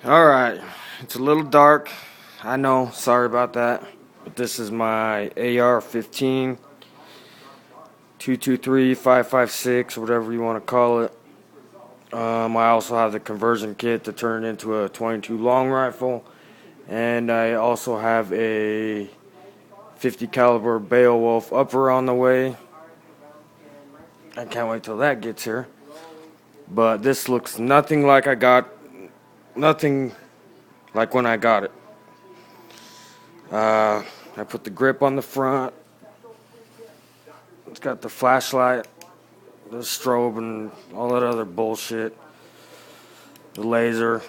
Alright, it's a little dark. I know, sorry about that. But this is my AR-15, 223, 5.56, whatever you want to call it. I also have the conversion kit to turn it into a 22 long rifle. And I also have a 50 caliber Beowulf upper on the way. I can't wait till that gets here. But this looks nothing like nothing like when I got it. I put the grip on the front. It's got the flashlight, the strobe, and all that other bullshit. The laser.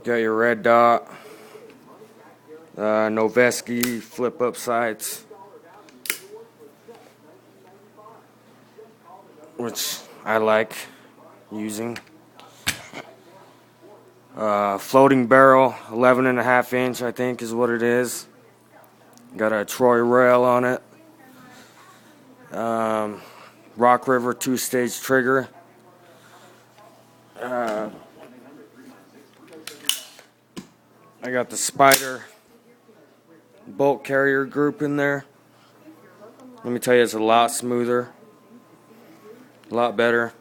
Got your red dot. Noveski flip up sights, which I like using. Floating barrel, 11.5 inch, I think is what it is. Got a Troy rail on it. Rock River 2-stage trigger. I got the Spider bolt carrier group in there. Let me tell you, it's a lot smoother, a lot better.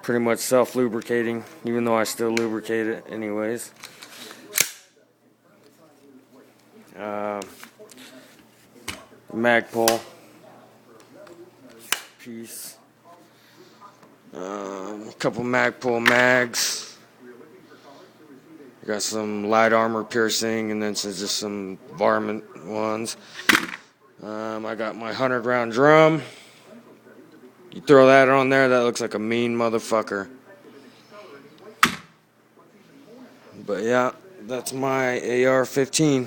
Pretty much self-lubricating, even though I still lubricate it anyways. Magpul piece. A couple Magpul mags. Got some light armor piercing, and then just some varmint ones. I got my 100-round drum. You throw that on there, that looks like a mean motherfucker. But yeah, that's my AR-15.